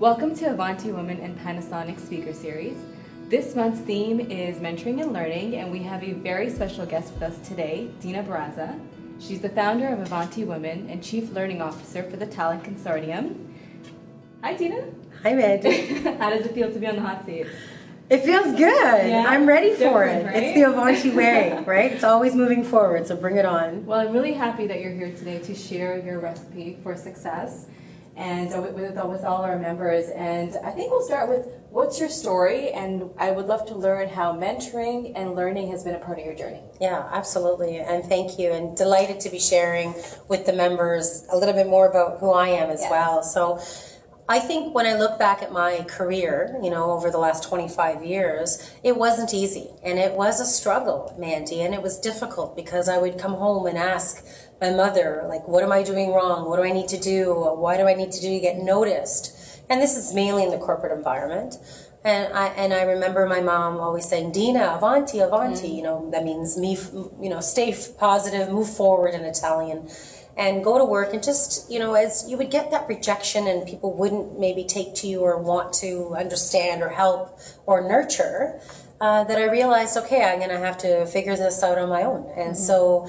Welcome to Avanti Women and Panasonic Speaker Series. This month's theme is mentoring and learning, and we have a very special guest with us today, Dina Barazza. She's the founder of Avanti Women and Chief Learning Officer for the Talent Consortium. Hi, Dina. Hi, Mandy. How does it feel to be on the hot seat? It feels good. Yeah? I'm ready for it. Right? It's the Avanti way, right? It's always moving forward, so bring it on. Well, I'm really happy that you're here today to share your recipe for success and with all our members. And I think we'll start with, what's your story? And I would love to learn how mentoring and learning has been a part of your journey. Yeah, absolutely. And thank you. And delighted to be sharing with the members a little bit more about who I am as well. So I think when I look back at my career, over the last 25 years, it wasn't easy. And it was a struggle, Mandy. And it was difficult because I would come home and ask my mother, like, what am I doing wrong? What do I need to do? Why do I need to do to get noticed? And this is mainly in the corporate environment. And I remember my mom always saying, Dina, avanti, avanti. That means me, stay positive, move forward in Italian. And go to work and just, as you would get that rejection and people wouldn't maybe take to you or want to understand or help or nurture, that I realized, okay, I'm going to have to figure this out on my own. And so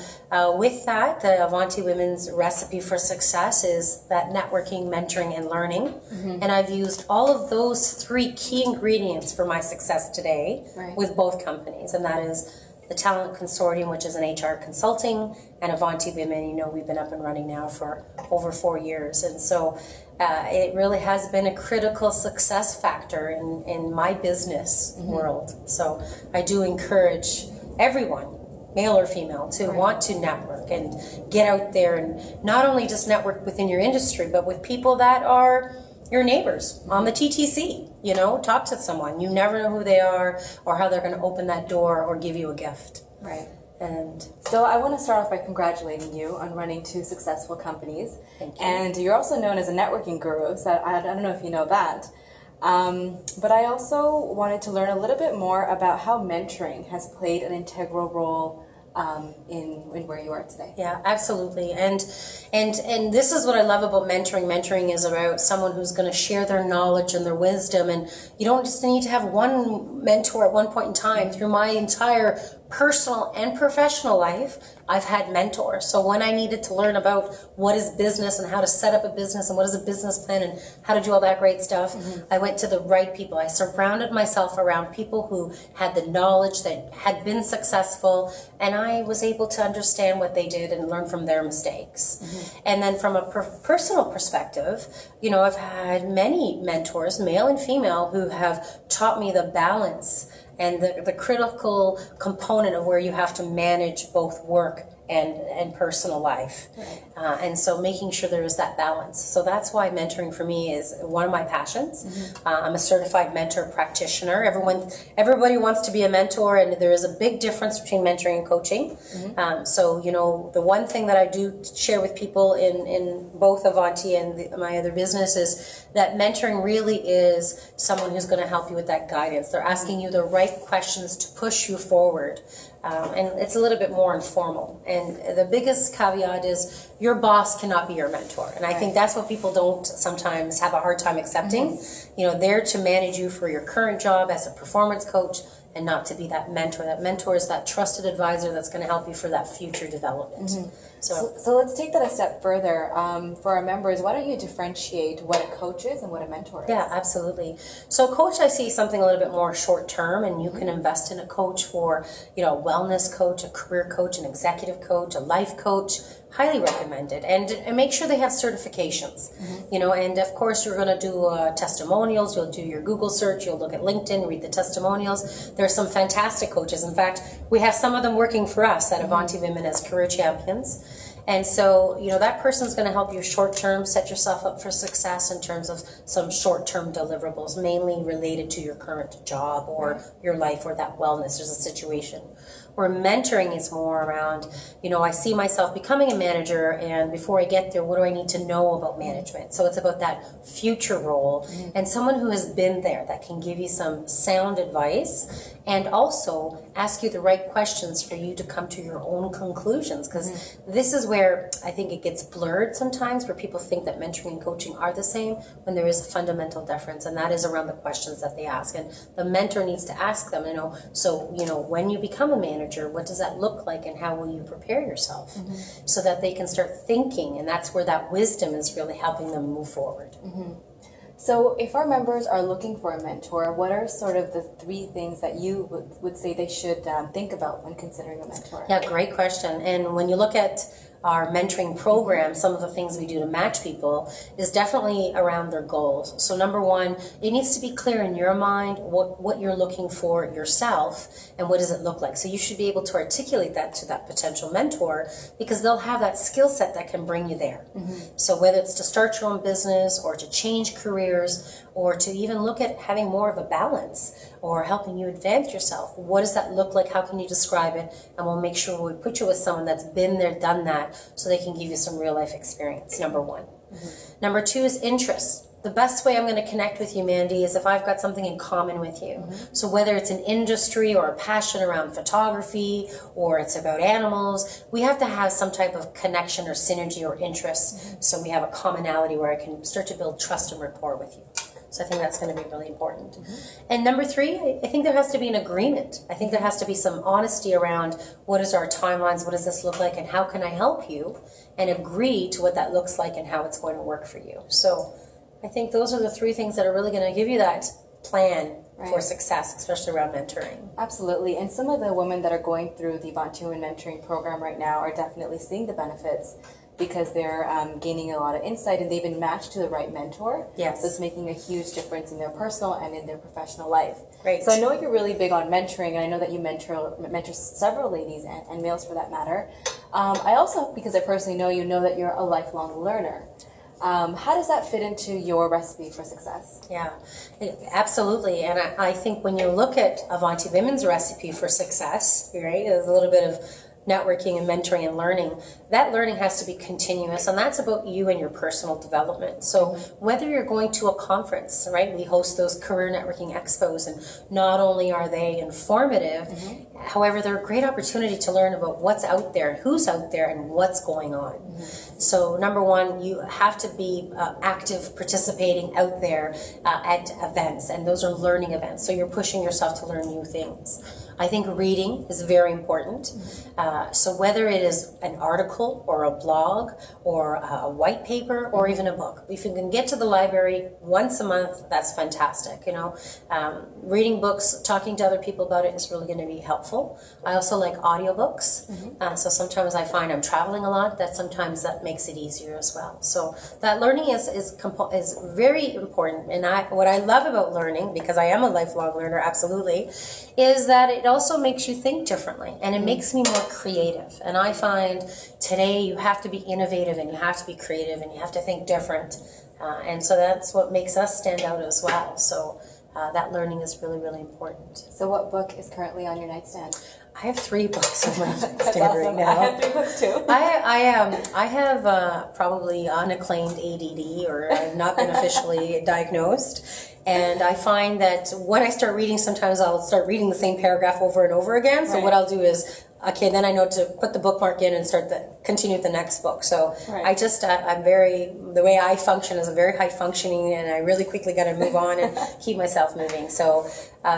with that, the Avanti Women's recipe for success is that networking, mentoring, and learning. And I've used all of those three key ingredients for my success today with both companies. And that is the Talent Consortium, which is an HR consulting, and Avanti Women. We've been up and running now for over 4 years. And so it really has been a critical success factor in my business world. So I do encourage everyone, male or female, to want to network and get out there and not only just network within your industry, but with people that are your neighbors on the TTC. Talk to someone. You never know who they are or how they're going to open that door or give you a gift. Right. And so I want to start off by congratulating you on running 2 successful companies. Thank you. And you're also known as a networking guru, so I don't know if you know that. But I also wanted to learn a little bit more about how mentoring has played an integral role in where you are today. Yeah, absolutely. And this is what I love about mentoring. Mentoring is about someone who's going to share their knowledge and their wisdom. And you don't just need to have one mentor at one point in time. Through my entire personal and professional life, I've had mentors. So when I needed to learn about what is business and how to set up a business and what is a business plan and how to do all that great stuff, I went to the right people. I surrounded myself around people who had the knowledge, that had been successful, and I was able to understand what they did and learn from their mistakes. And then from a personal perspective, I've had many mentors, male and female, who have taught me the balance and the critical component of where you have to manage both work and personal life. And so making sure there is that balance. So that's why mentoring for me is one of my passions. I'm a certified mentor practitioner. Everybody wants to be a mentor, and there is a big difference between mentoring and coaching. So, the one thing that I do share with people in both Avanti and my other business is that mentoring really is someone who's going to help you with that guidance. They're asking you the right questions to push you forward. And it's a little bit more informal. And the biggest caveat is your boss cannot be your mentor. And I think that's what people don't sometimes have a hard time accepting. They're to manage you for your current job as a performance coach and not to be that mentor. That mentor is that trusted advisor that's going to help you for that future development. So let's take that a step further. For our members, why don't you differentiate what a coach is and what a mentor is? Yeah, absolutely. So coach, I see something a little bit more short term, and you can invest in a coach for, a wellness coach, a career coach, an executive coach, a life coach. Highly recommended. And make sure they have certifications. And of course you're going to do testimonials. You'll do your Google search. You'll look at LinkedIn, read the testimonials. There are some fantastic coaches. In fact, we have some of them working for us at Avanti Women as career champions. And so, that person's going to help you short-term set yourself up for success in terms of some short-term deliverables, mainly related to your current job or your life or that wellness. There's a situation. Where mentoring is more around, I see myself becoming a manager, and before I get there, what do I need to know about management? So it's about that future role and someone who has been there that can give you some sound advice and also ask you the right questions for you to come to your own conclusions, because this is where I think it gets blurred sometimes, where people think that mentoring and coaching are the same when there is a fundamental difference, and that is around the questions that they ask. And the mentor needs to ask them, so when you become a manager, what does that look like, and how will you prepare yourself so that they can start thinking, and that's where that wisdom is really helping them move forward. So if our members are looking for a mentor, what are sort of the 3 things that you would say they should think about when considering a mentor? Yeah, great question. And when you look at our mentoring program, some of the things we do to match people is definitely around their goals. So number 1, it needs to be clear in your mind what you're looking for yourself and what does it look like. So you should be able to articulate that to that potential mentor, because they'll have that skill set that can bring you there. So whether it's to start your own business or to change careers or to even look at having more of a balance or helping you advance yourself, what does that look like? How can you describe it? And we'll make sure we put you with someone that's been there, done that, so they can give you some real life experience, number 1. Number 2 is interest. The best way I'm going to connect with you, Mandy, is if I've got something in common with you. So whether it's an industry or a passion around photography or it's about animals, we have to have some type of connection or synergy or interest, so we have a commonality where I can start to build trust and rapport with you. So I think that's going to be really important. And number 3, I think there has to be an agreement. I think there has to be some honesty around what is our timelines, what does this look like, and how can I help you, and agree to what that looks like and how it's going to work for you. So I think those are the 3 things that are really going to give you that plan for success, especially around mentoring. Absolutely. And some of the women that are going through the Avanti Women mentoring program right now are definitely seeing the benefits, because they're gaining a lot of insight and they've been matched to the right mentor. Yes. So it's making a huge difference in their personal and in their professional life. Great. So I know you're really big on mentoring, and I know that you mentor several ladies and males for that matter. I also, because I personally know you, know that you're a lifelong learner. How does that fit into your recipe for success? Yeah, absolutely. And I think when you look at Avanti Women's recipe for success, right, there's a little bit of networking and mentoring and learning. That learning has to be continuous, and that's about you and your personal development. So whether you're going to a conference, right, we host those career networking expos, and not only are they informative, however, they're a great opportunity to learn about what's out there, who's out there, and what's going on. So number 1, you have to be active, participating out there at events, and those are learning events. So you're pushing yourself to learn new things. I think reading is very important. So whether it is an article or a blog or a white paper or even a book, if you can get to the library once a month, that's fantastic. Reading books, talking to other people about it is really going to be helpful. I also like audiobooks. So sometimes I find I'm traveling a lot, sometimes that makes it easier as well. So that learning is very important. And what I love about learning, because I am a lifelong learner, absolutely, is that it also makes you think differently, and it makes me more creative. And I find today you have to be innovative, and you have to be creative, and you have to think different. And so that's what makes us stand out as well. So that learning is really, really important. So what book is currently on your nightstand? I have 3 books on my nightstand awesome. right now. I have 3 books too. I have probably unacclaimed ADD, or I've not been officially diagnosed. And I find that when I start reading, sometimes I'll start reading the same paragraph over and over again. So what I'll do is, okay, then I know to put the bookmark in and continue with the next book. So the way I function is a very high functioning, and I really quickly got to move on and keep myself moving. So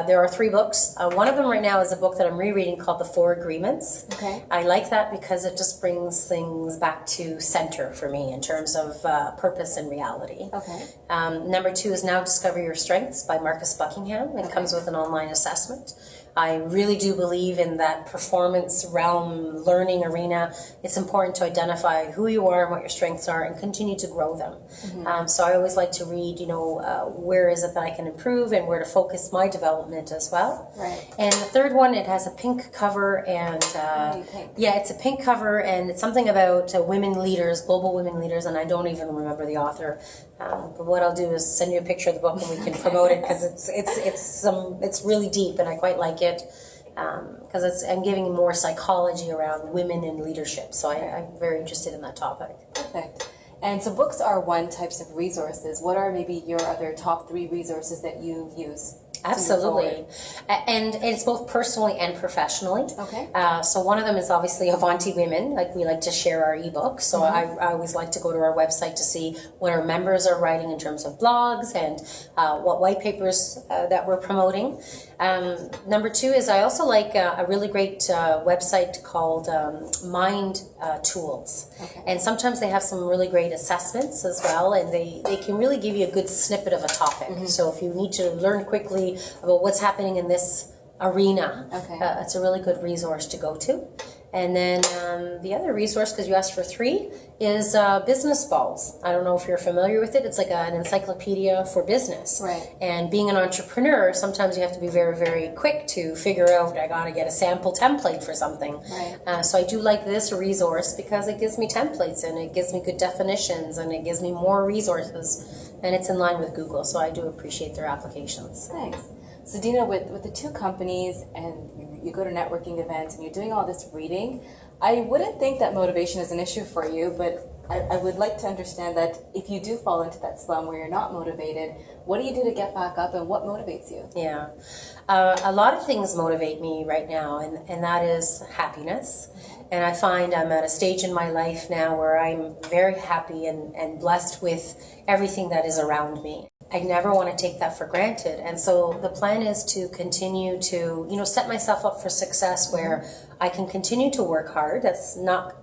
there are 3 books. One of them right now is a book that I'm rereading called The 4 Agreements. Okay. I like that because it just brings things back to center for me in terms of purpose and reality. Okay. Number 2 is Now Discover Your Strengths by Marcus Buckingham. It comes with an online assessment. I really do believe in that performance realm, learning arena. It's important to identify who you are and what your strengths are and continue to grow them. So I always like to read, where is it that I can improve and where to focus my development as well. Right. And the 3rd one, it has a pink cover, and it's a pink cover, and it's something about women leaders, global women leaders, and I don't even remember the author. But what I'll do is send you a picture of the book, and we can promote it, because it's really deep, and I quite like it. Because I'm giving more psychology around women in leadership, so I'm very interested in that topic. Perfect. And so books are one types of resources. What are maybe your other top 3 resources that you use? Absolutely. And it's both personally and professionally. Okay. So one of them is obviously Avanti Women. Like, we like to share our ebooks. So I always like to go to our website to see what our members are writing in terms of blogs and what white papers that we're promoting. Number two is I also like a really great website called Mind Tools. Okay. And sometimes they have some really great assessments as well, and they can really give you a good snippet of a topic. So if you need to learn quickly about what's happening in this arena, it's a really good resource to go to. And then the other resource, because you asked for three, is Business Balls. I don't know if you're familiar with it. It's like an encyclopedia for business. Right. And being an entrepreneur, sometimes you have to be very, very quick to figure out, I got to get a sample template for something. Right. So I do like this resource because it gives me templates and it gives me good definitions and it gives me more resources. And it's in line with Google, so I do appreciate their applications. Thanks. So Dina, with the two companies, and you go to networking events and you're doing all this reading, I wouldn't think that motivation is an issue for you, but I would like to understand that if you do fall into that slum where you're not motivated, what do you do to get back up and what motivates you? Yeah. A lot of things motivate me right now, and that is happiness. And I find I'm at a stage in my life now where I'm very happy and blessed with everything that is around me. I never want to take that for granted. And so the plan is to continue to, set myself up for success where I can continue to work hard. That's not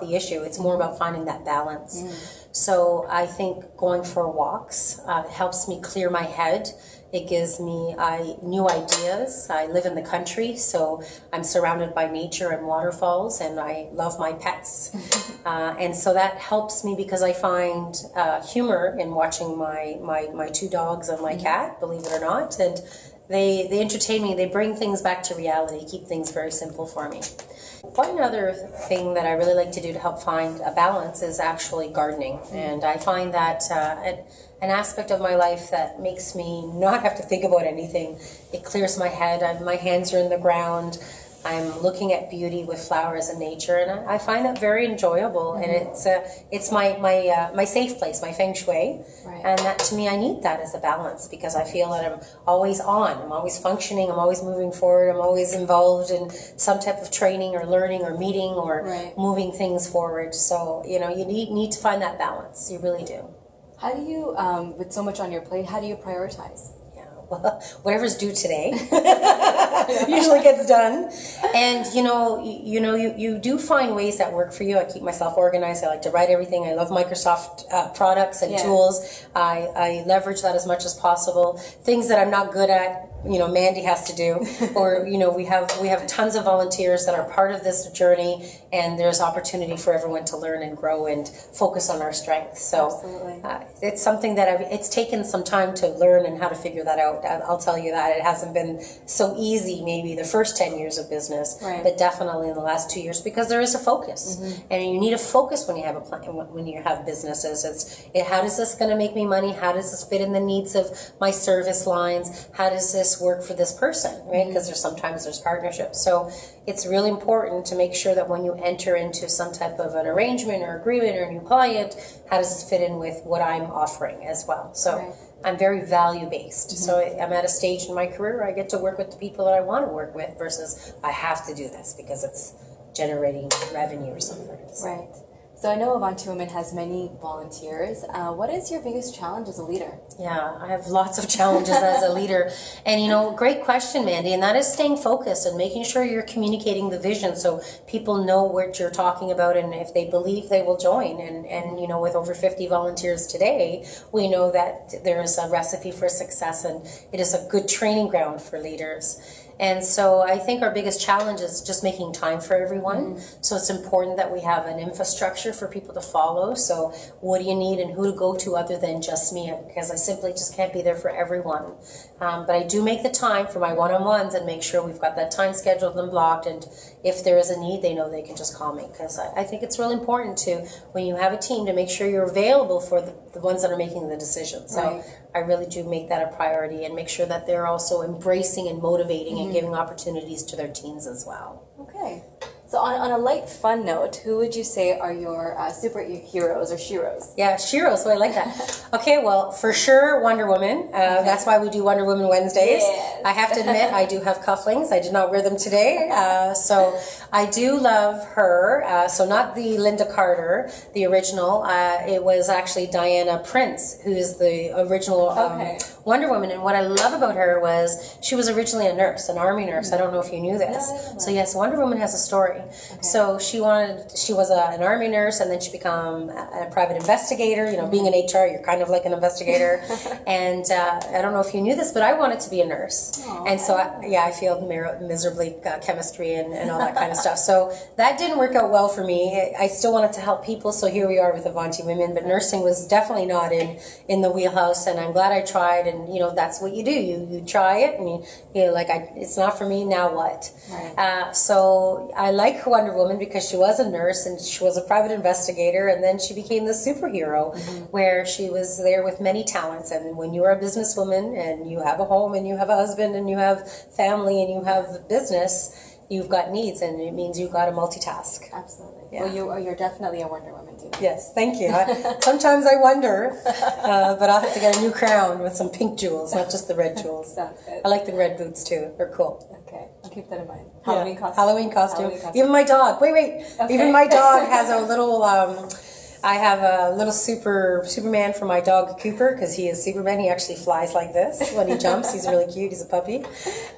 the issue. It's more about finding that balance. So I think going for walks helps me clear my head. It gives me new ideas. I live in the country, so I'm surrounded by nature and waterfalls, and I love my pets. And so that helps me because I find humor in watching my two dogs and my cat, believe it or not. And they entertain me. They bring things back to reality, keep things very simple for me. One other thing that I really like to do to help find a balance is actually gardening. And I find that an aspect of my life that makes me not have to think about anything. It clears my head. My hands are in the ground. I'm looking at beauty with flowers and nature, and I find that very enjoyable. And it's my safe place, my feng shui. Right. And that, to me, I need that as a balance because I feel that I'm always on. I'm always functioning. I'm always moving forward. I'm always involved in some type of training or learning or meeting or moving things forward. So you need to find that balance. You really do. How do you, with so much on your plate, how do you prioritize? Well, whatever's due today usually gets done. And you do find ways that work for you. I keep myself organized. I like to write everything. I love Microsoft products and tools. I leverage that as much as possible. Things that I'm not good at, Mandy has to do. Or we have tons of volunteers that are part of this journey, and there's opportunity for everyone to learn and grow and focus on our strengths. So it's something that it's taken some time to learn and how to figure that out. I'll tell you that it hasn't been so easy maybe the first 10 years of business, but definitely in the last 2 years, because there is a focus. And you need a focus when you have a plan, when you have businesses. How does this going to make me money? How does this fit in the needs of my service lines? How does this work for this person, right? Because sometimes there's partnerships. So it's really important to make sure that when you enter into some type of an arrangement or agreement or a new client, how does this fit in with what I'm offering as well? So I'm very value-based. So I'm at a stage in my career where I get to work with the people that I want to work with versus I have to do this because it's generating revenue or something. Right. So I know Avanti Women has many volunteers. What is your biggest challenge as a leader? Yeah, I have lots of challenges as a leader. And great question, Mandy, and that is staying focused and making sure you're communicating the vision so people know what you're talking about, and if they believe, they will join. And with over 50 volunteers today, we know that there is a recipe for success, and it is a good training ground for leaders. And so I think our biggest challenge is just making time for everyone. So it's important that we have an infrastructure for people to follow. So what do you need and who to go to other than just me? Because I simply just can't be there for everyone. But I do make the time for my one-on-ones and make sure we've got that time scheduled and blocked. And if there is a need, they know they can just call me. Because I think it's really important to, when you have a team, to make sure you're available for the ones that are making the decisions. So I really do make that a priority and make sure that they're also embracing and motivating and giving opportunities to their teams as well. Okay. So on a light, fun note, who would you say are your superheroes or sheroes? Yeah, Shiro, so I like that. Okay, well, for sure, Wonder Woman. That's why we do Wonder Woman Wednesdays. Yes. I have to admit, I do have cufflinks. I did not wear them today. So I do love her. So not the Linda Carter, the original. It was actually Diana Prince, who is the original Wonder Woman. And what I love about her was she was originally a nurse, an army nurse. I don't know if you knew this. No. So yes, Wonder Woman has a story. Okay. So she was an army nurse, and then she became a private investigator. You know, being in HR, you're kind of like an investigator. And I don't know if you knew this, but I wanted to be a nurse. And so, I failed miserably chemistry and all that kind of stuff. So that didn't work out well for me. I still wanted to help people, so here we are with Avanti Women. But nursing was definitely not in the wheelhouse, and I'm glad I tried. And you know, that's what you do. You try it, and you like, it's not for me. Now what? Right. So I like Wonder Woman because she was a nurse and she was a private investigator, and then she became the superhero, where she was there with many talents. And when you are a businesswoman and you have a home and you have a husband and you have family and you have business, you've got needs, and it means you've got to multitask. Absolutely. Yeah. Well, you're definitely a Wonder Woman, Dina. Yes, thank you. Sometimes I wonder, but I'll have to get a new crown with some pink jewels, not just the red jewels. Sounds good. I like the red boots too. They're cool. Okay, I'll keep that in mind. Halloween costume. Even my dog. Wait. Okay. Even my dog has a little. I have a little Superman for my dog Cooper, because he is Superman. He actually flies like this when he jumps. He's really cute. He's a puppy.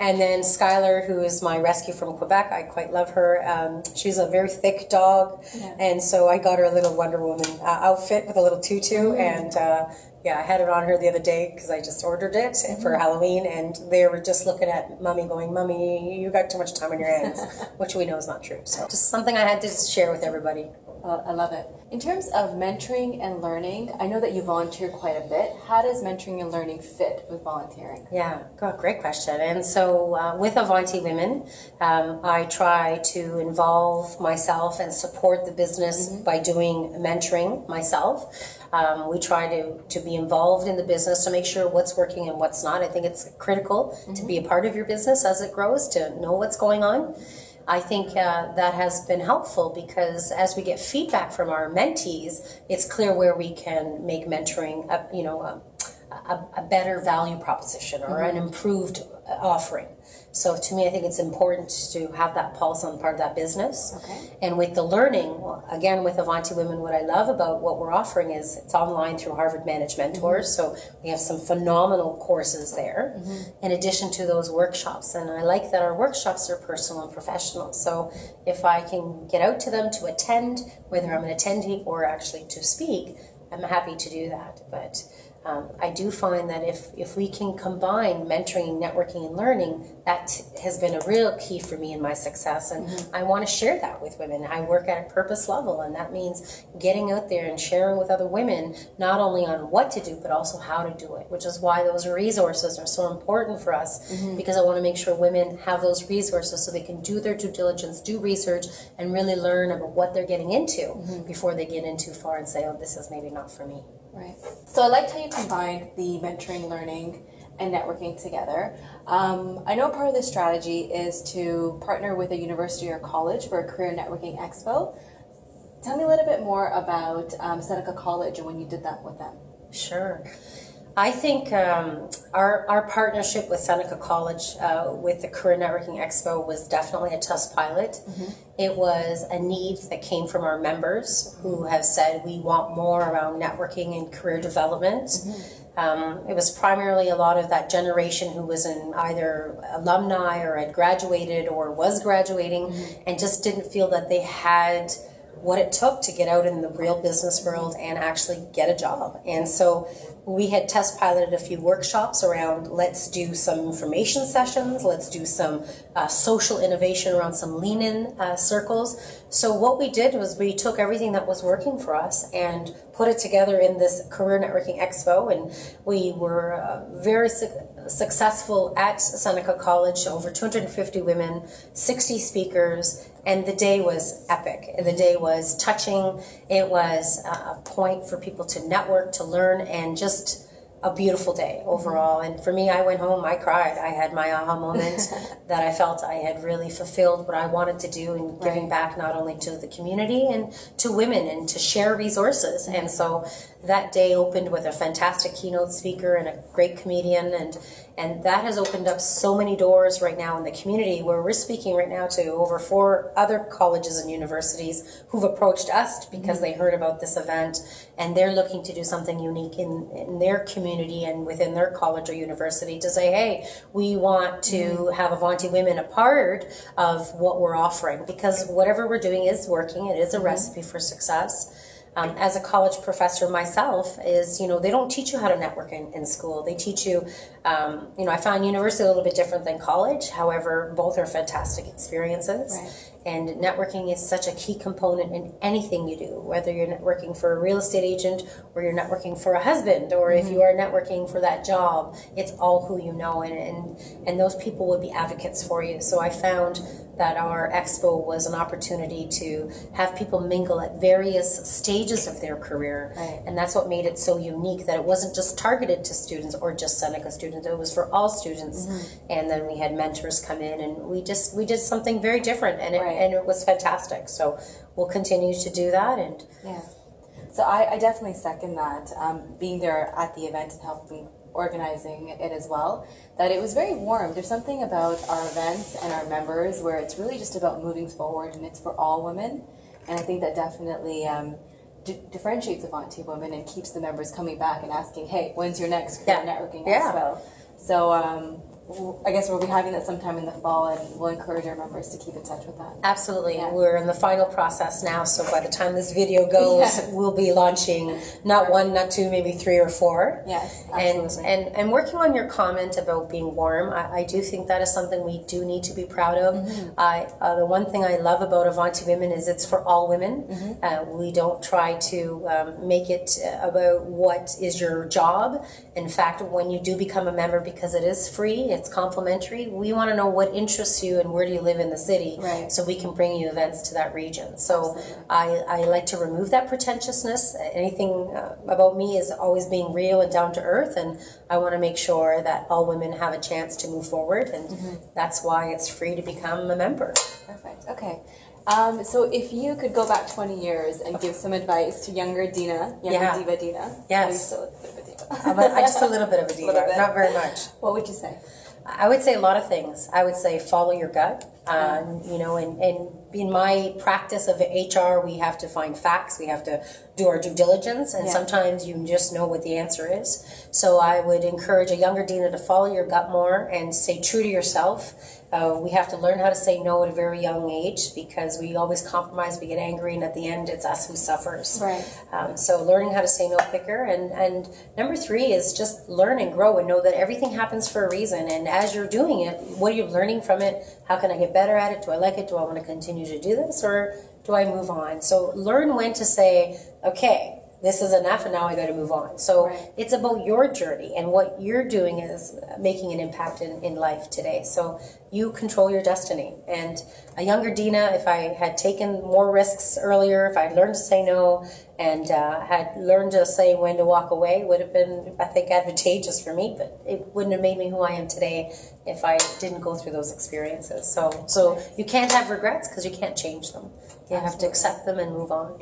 And then Skylar, who is my rescue from Quebec. I quite love her. She's a very thick dog, and so I got her a little Wonder Woman outfit with a little tutu, and I had it on her the other day because I just ordered it for Halloween, and they were just looking at Mommy going, Mommy, you got too much time on your hands, which we know is not true. So just something I had to share with everybody. I love it. In terms of mentoring and learning, I know that you volunteer quite a bit. How does mentoring and learning fit with volunteering? Yeah, great question. And so with Avanti Women, I try to involve myself and support the business by doing mentoring myself. We try to be involved in the business to make sure what's working and what's not. I think it's critical to be a part of your business as it grows, to know what's going on. I think that has been helpful, because as we get feedback from our mentees, it's clear where we can make mentoring a better value proposition or an improved offering. So to me, I think it's important to have that pulse on part of that business. Okay. And with the learning, again, with Avanti Women, what I love about what we're offering is it's online through Harvard Managed Mentors. So we have some phenomenal courses there, in addition to those workshops. And I like that our workshops are personal and professional. So if I can get out to them to attend, whether I'm an attendee or actually to speak, I'm happy to do that. But I do find that if we can combine mentoring, networking, and learning, that has been a real key for me in my success. And I want to share that with women. I work at a purpose level, and that means getting out there and sharing with other women, not only on what to do, but also how to do it, which is why those resources are so important for us, because I want to make sure women have those resources so they can do their due diligence, do research, and really learn about what they're getting into before they get in too far and say, oh, this is maybe not for me. Right. So I liked how you combined the mentoring, learning, and networking together. I know part of the strategy is to partner with a university or college for a career networking expo. Tell me a little bit more about Seneca College and when you did that with them. Sure. I think our partnership with Seneca College with the Career Networking Expo was definitely a test pilot. It was a need that came from our members who have said we want more around networking and career development. It was primarily a lot of that generation who was in either alumni or had graduated or was graduating and just didn't feel that they had what it took to get out in the real business world and actually get a job. And so we had test piloted a few workshops around, let's do some information sessions, let's do some social innovation around some lean-in circles. So what we did was we took everything that was working for us and put it together in this Career Networking Expo, and we were very successful at Seneca College, over 250 women, 60 speakers, and the day was epic. The day was touching. It was a point for people to network, to learn, and just a beautiful day overall. And for me, I went home, I cried. I had my aha moment that I felt I had really fulfilled what I wanted to do in giving back not only to the community and to women and to share resources. And so that day opened with a fantastic keynote speaker and a great comedian, and that has opened up so many doors right now in the community, where we're speaking right now to over 4 other colleges and universities who've approached us because they heard about this event, and they're looking to do something unique in their community and within their college or university to say, hey, we want to have Avanti Women a part of what we're offering, because whatever we're doing is working. It is a recipe for success. As a college professor myself, is, they don't teach you how to network in school. They teach you, I found university a little bit different than college. However, both are fantastic experiences. Right. And networking is such a key component in anything you do, whether you're networking for a real estate agent or you're networking for a husband, or if you are networking for that job, it's all who you know, and those people would be advocates for you. So I found that our expo was an opportunity to have people mingle at various stages of their career. Right. And that's what made it so unique, that it wasn't just targeted to students or just Seneca students, it was for all students. And then we had mentors come in, and we did something very different, and it was fantastic. So we'll continue to do that. And so I definitely second that, being there at the event and helping organizing it as well, that it was very warm. There's something about our events and our members where it's really just about moving forward, and it's for all women, and I think that definitely differentiates Avanti Women and keeps the members coming back and asking, hey, when's your next career networking expo? So I guess we'll be having that sometime in the fall, and we'll encourage our members to keep in touch with that. Absolutely. We're in the final process now, so by the time this video goes, we'll be launching not 1, not 2, maybe 3 or 4. Yes, absolutely. And working on your comment about being warm, I do think that is something we do need to be proud of. The one thing I love about Avanti Women is it's for all women. We don't try to make it about what is your job. In fact, when you do become a member, because it is free, it's complimentary, we want to know what interests you and where do you live in the city, so we can bring you events to that region. So I like to remove that pretentiousness. Anything about me is always being real and down to earth, and I want to make sure that all women have a chance to move forward, and that's why it's free to become a member. Perfect. Okay. So if you could go back 20 years and give some advice to younger Dina, diva Dina. Yes. Still a bit of a diva. I'm just a little bit of a diva, not very much. What would you say? I would say a lot of things. I would say follow your gut. And in my practice of HR, we have to find facts. We have to do our due diligence, and sometimes you just know what the answer is. So I would encourage a younger Dina to follow your gut more and stay true to yourself. We have to learn how to say no at a very young age, because we always compromise, we get angry, and at the end it's us who suffers. Right. So learning how to say no quicker. And number 3 is just learn and grow and know that everything happens for a reason. And as you're doing it, what are you learning from it? How can I get better at it? Do I like it? Do I want to continue to do this, or do I move on? So learn when to say, okay, this is enough and now I got to move on. So it's about your journey, and what you're doing is making an impact in life today. So you control your destiny. And a younger Dina, if I had taken more risks earlier, if I had learned to say no and had learned to say when to walk away, would have been, I think, advantageous for me, but it wouldn't have made me who I am today if I didn't go through those experiences. So you can't have regrets, because you can't change them. You have to accept them and move on.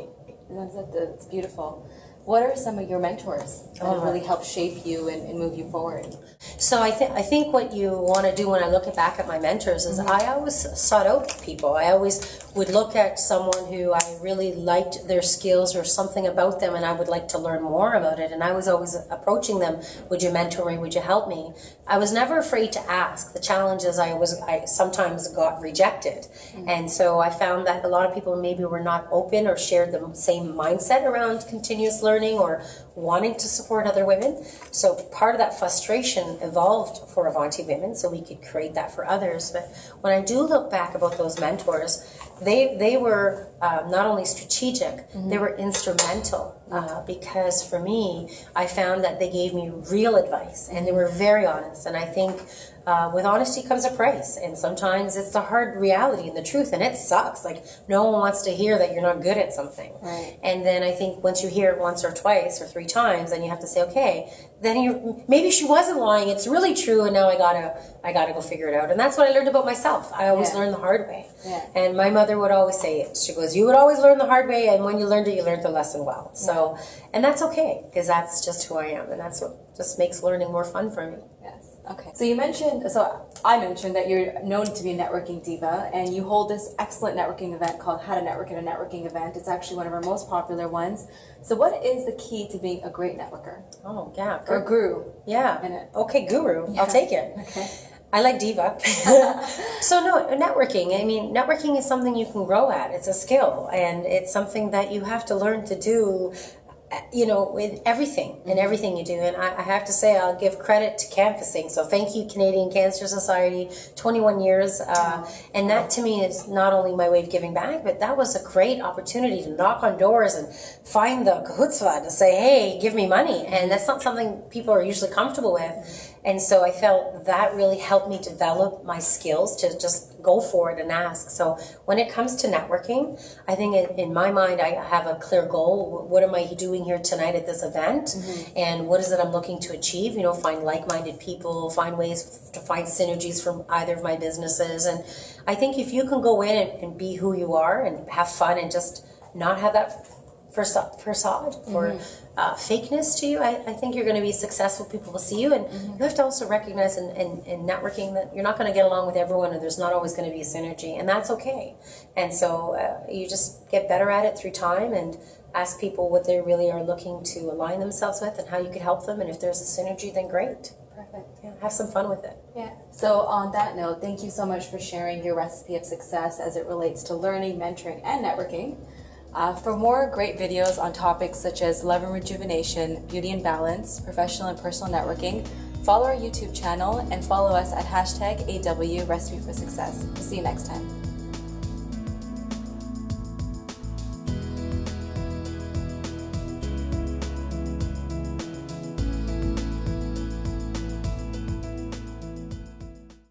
That's beautiful. What are some of your mentors that really help shape you and move you forward? So I think what you want to do, when I look back at my mentors, is I always sought out people. I always would look at someone who I really liked their skills or something about them, and I would like to learn more about it. And I was always approaching them, would you mentor me? Would you help me? I was never afraid to ask. The challenge is I sometimes got rejected. And so I found that a lot of people maybe were not open or shared the same mindset around continuous learning or wanting to support other women. So part of that frustration evolved for Avanti Women, so we could create that for others. But when I do look back about those mentors, they were not only strategic, they were instrumental because for me, I found that they gave me real advice and they were very honest. And I think with honesty comes a price, and sometimes it's the hard reality and the truth, and it sucks. Like, no one wants to hear that you're not good at something. Right. And then I think once you hear it once or twice or 3 times, then you have to say, okay, then maybe she wasn't lying. It's really true, and now I gotta go figure it out. And that's what I learned about myself. I always learn the hard way. Yeah. And my mother would always say it. She goes, "You would always learn the hard way, and when you learned it, you learned the lesson well." So, and that's okay, because that's just who I am, and that's what just makes learning more fun for me. Yes. Okay. So I mentioned that you're known to be a networking diva, and you hold this excellent networking event called How to Network at a Networking Event. It's actually one of our most popular ones. So what is the key to being a great networker? Oh, yeah. Or guru? Yeah. In it. Okay, guru. Yeah. I'll take it. Okay. I like diva. So no, networking. I mean, networking is something you can grow at. It's a skill, and it's something that you have to learn to do, you know, with everything and everything you do. And I have to say, I'll give credit to canvassing. So thank you, Canadian Cancer Society, 21 years. And that to me is not only my way of giving back, but that was a great opportunity to knock on doors and find the chutzpah to say, hey, give me money. And that's not something people are usually comfortable with. And so I felt that really helped me develop my skills to just go for it and ask. So when it comes to networking, I think in my mind, I have a clear goal. What am I doing here tonight at this event? And what is it I'm looking to achieve? You know, find like-minded people, find ways to find synergies from either of my businesses. And I think if you can go in and be who you are and have fun and just not have that facade for fakeness to you, I think you're going to be successful. People will see you, and you have to also recognize in networking that you're not going to get along with everyone, and there's not always going to be a synergy, and that's okay. And so you just get better at it through time and ask people what they really are looking to align themselves with and how you could help them, and if there's a synergy, then great. Perfect. Yeah, have some fun with it. Yeah. So on that note, thank you so much for sharing your recipe of success as it relates to learning, mentoring, and networking. For more great videos on topics such as love and rejuvenation, beauty and balance, professional and personal networking, follow our YouTube channel and follow us at #AW Recipe for Success. We'll see you next time.